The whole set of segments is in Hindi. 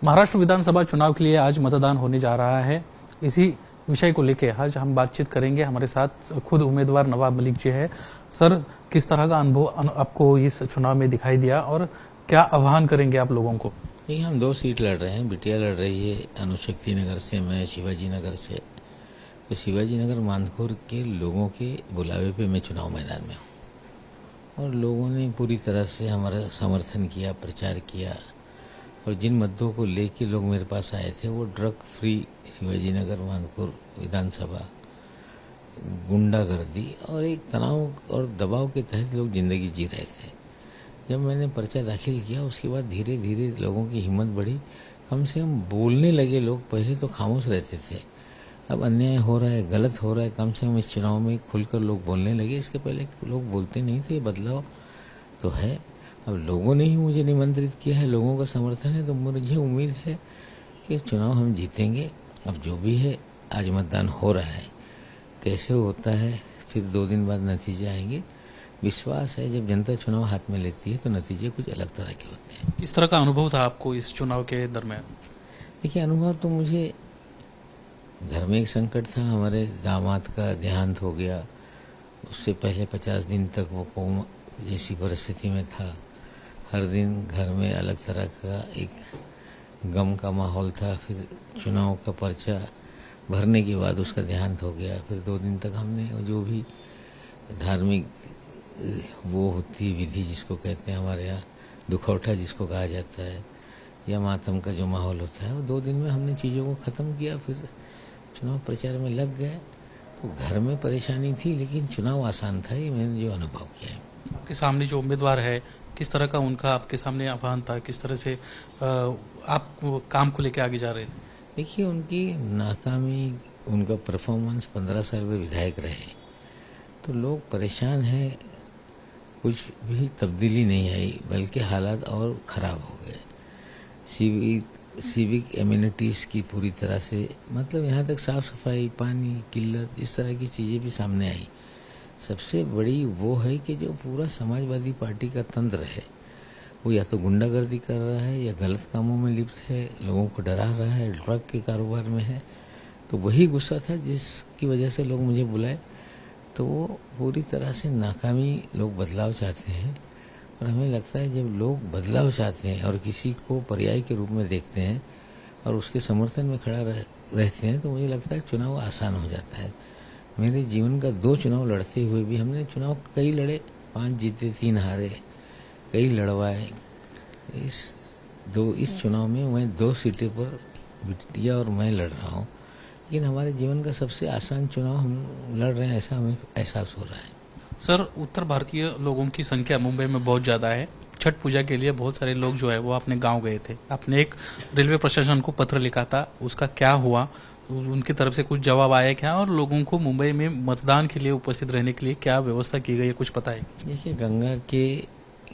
महाराष्ट्र विधानसभा चुनाव के लिए आज मतदान होने जा रहा है। इसी विषय को लेकर आज हम बातचीत करेंगे। हमारे साथ खुद उम्मीदवार नवाब मलिक जी है। सर, किस तरह का अनुभव आपको इस चुनाव में दिखाई दिया और क्या आह्वान करेंगे आप लोगों को? देखिए, हम 2 सीट लड़ रहे हैं। बिटिया लड़ रही है अनुशक्ति नगर से, मैं शिवाजी नगर से। तो शिवाजी नगर मानखुर के लोगों के बुलावे पे मैं चुनाव मैदान में हूँ और लोगों ने पूरी तरह से हमारा समर्थन किया, प्रचार किया। और जिन मुद्दों को लेके लोग मेरे पास आए थे वो ड्रग फ्री शिवाजी नगर मानखुर विधानसभा, गुंडागर्दी और एक तनाव और दबाव के तहत लोग जिंदगी जी रहे थे। जब मैंने पर्चा दाखिल किया उसके बाद धीरे धीरे लोगों की हिम्मत बढ़ी, कम से कम बोलने लगे लोग। पहले तो खामोश रहते थे, अब अन्याय हो रहा है, गलत हो रहा है, कम से कम इस चुनाव में खुलकर लोग बोलने लगे। इसके पहले लोग बोलते नहीं थे। बदलाव तो है। अब लोगों ने ही मुझे निमंत्रित किया है, लोगों का समर्थन है, तो मुझे उम्मीद है कि चुनाव हम जीतेंगे। अब जो भी है, आज मतदान हो रहा है, कैसे होता है फिर 2 दिन बाद नतीजे आएंगे। विश्वास है जब जनता चुनाव हाथ में लेती है तो नतीजे कुछ अलग तरह के होते हैं। किस तरह का अनुभव था आपको इस चुनाव के दरमियान? देखिए, अनुभव तो मुझे, घर में एक संकट था, हमारे दामाद का देहांत हो गया। उससे पहले 50 दिन तक वो कोमा जैसी परिस्थिति में था। हर दिन घर में अलग तरह का एक गम का माहौल था। फिर चुनाव का पर्चा भरने के बाद उसका देहांत हो गया। फिर 2 दिन तक हमने जो भी धार्मिक वो होती विधि जिसको कहते हैं हमारे यहाँ, दुखौटा जिसको कहा जाता है, या मातम का जो माहौल होता है, वो 2 दिन में हमने चीज़ों को ख़त्म किया। फिर चुनाव प्रचार में लग गए। तो घर में परेशानी थी लेकिन चुनाव आसान था, ये मैंने जो अनुभव किया है। आपके सामने जो उम्मीदवार है, किस तरह का उनका आपके सामने आह्वान था? किस तरह से आप काम को लेकर आगे जा रहे थे? देखिए, उनकी नाकामी, उनका परफॉर्मेंस, 15 साल में विधायक रहे, तो लोग परेशान हैं। कुछ भी तब्दीली नहीं आई, बल्कि हालात और ख़राब हो गए। सिविक एम्यूनिटीज़ की पूरी तरह से, मतलब यहाँ तक साफ़ सफाई, पानी, किल्लत, इस तरह की चीज़ें भी सामने आई। सबसे बड़ी वो है कि जो पूरा समाजवादी पार्टी का तंत्र है, वो या तो गुंडागर्दी कर रहा है या गलत कामों में लिप्त है, लोगों को डरा रहा है, ड्रग के कारोबार में है। तो वही गुस्सा था जिसकी वजह से लोग मुझे बुलाए। तो वो पूरी तरह से नाकामी, लोग बदलाव चाहते हैं। और हमें लगता है जब लोग बदलाव चाहते हैं और किसी को पर्याय के रूप में देखते हैं और उसके समर्थन में खड़ा रहते हैं, तो मुझे लगता है चुनाव आसान हो जाता है। मेरे जीवन का 2 चुनाव लड़ते हुए भी, हमने चुनाव कई लड़े, 5 जीते 3 हारे, कई लड़वाए। इस चुनाव में मैं 2 सीटें पर बिटिया और मैं लड़ रहा हूँ, लेकिन हमारे जीवन का सबसे आसान चुनाव हम लड़ रहे हैं, ऐसा हमें एहसास हो रहा है। सर, उत्तर भारतीय लोगों की संख्या मुंबई में बहुत ज़्यादा है। छठ पूजा के लिए बहुत सारे लोग जो है वो अपने गांव गए थे। आपने एक रेलवे प्रशासन को पत्र लिखा था, उसका क्या हुआ? उनकी तरफ से कुछ जवाब आया क्या? और लोगों को मुंबई में मतदान के लिए उपस्थित रहने के लिए क्या व्यवस्था की गई है, कुछ पता है? देखिए, गंगा के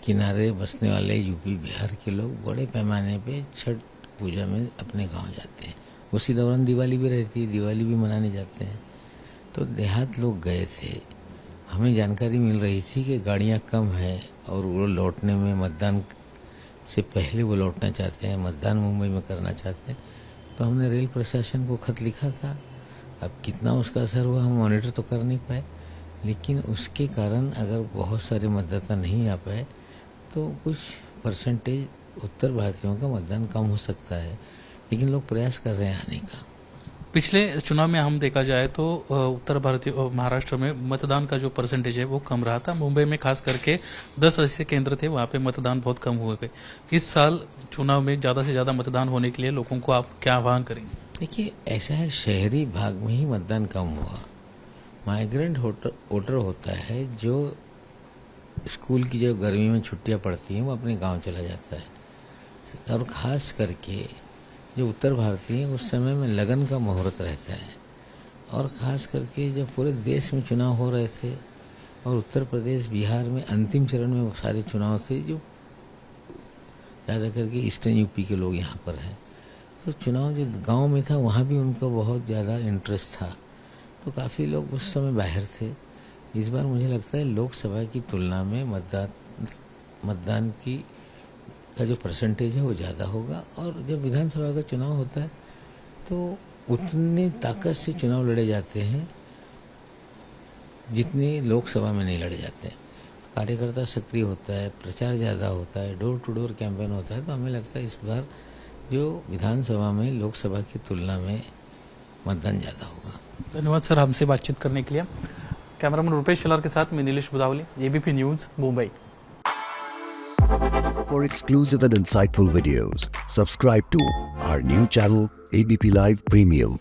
किनारे बसने वाले यूपी बिहार के लोग बड़े पैमाने पे छठ पूजा में अपने गांव जाते हैं। उसी दौरान दिवाली भी रहती है, दिवाली भी मनाने जाते हैं। तो देहात लोग गए थे। हमें जानकारी मिल रही थी कि गाड़ियां कम हैं और वो लौटने में, मतदान से पहले वो लौटना चाहते हैं, मतदान मुंबई में करना चाहते हैं। तो हमने रेल प्रशासन को खत लिखा था। अब कितना उसका असर हुआ हम मॉनिटर तो कर नहीं पाए, लेकिन उसके कारण अगर बहुत सारे मतदाता नहीं आ पाए तो कुछ परसेंटेज उत्तर भारतीयों का मतदान कम हो सकता है, लेकिन लोग प्रयास कर रहे हैं आने का। पिछले चुनाव में हम देखा जाए तो उत्तर भारतीय महाराष्ट्र में मतदान का जो परसेंटेज है वो कम रहा था। मुंबई में खास करके 10 ऐसे केंद्र थे, वहाँ पे मतदान बहुत कम हुए गए। इस साल चुनाव में ज़्यादा से ज़्यादा मतदान होने के लिए लोगों को आप क्या आह्वान करेंगे? देखिए, ऐसा है, शहरी भाग में ही मतदान कम हुआ। माइग्रेंट वोटर होता है जो स्कूल की जो गर्मी में छुट्टियां पड़ती हैं वो अपने गांव चला जाता है। और ख़ास करके जो उत्तर भारतीय हैं उस समय में लगन का मुहूर्त रहता है। और ख़ास करके जब पूरे देश में चुनाव हो रहे थे और उत्तर प्रदेश, बिहार में अंतिम चरण में सारे चुनाव थे, जो ज़्यादा करके ईस्टर्न यूपी के लोग यहाँ पर हैं, तो चुनाव जो गांव में था वहाँ भी उनका बहुत ज़्यादा इंटरेस्ट था। तो काफ़ी लोग उस समय बाहर थे। इस बार मुझे लगता है लोकसभा की तुलना में मतदान की का जो परसेंटेज है वो ज़्यादा होगा। और जब विधानसभा का चुनाव होता है तो उतनी ताकत से चुनाव लड़े जाते हैं जितने लोकसभा में नहीं लड़े जाते हैं। कार्यकर्ता सक्रिय होता है, प्रचार ज़्यादा होता है, डोर टू डोर कैंपेन होता है। तो हमें लगता है इस बार जो विधानसभा में लोकसभा की तुलना में मतदान ज़्यादा होगा। धन्यवाद सर हमसे बातचीत करने के लिए। कैमरामैन रुपेश शिलार के साथ मैं Nilesh Budawali, ABP News, Mumbai. For exclusive and insightful videos, subscribe to our new channel ABP Live Premium.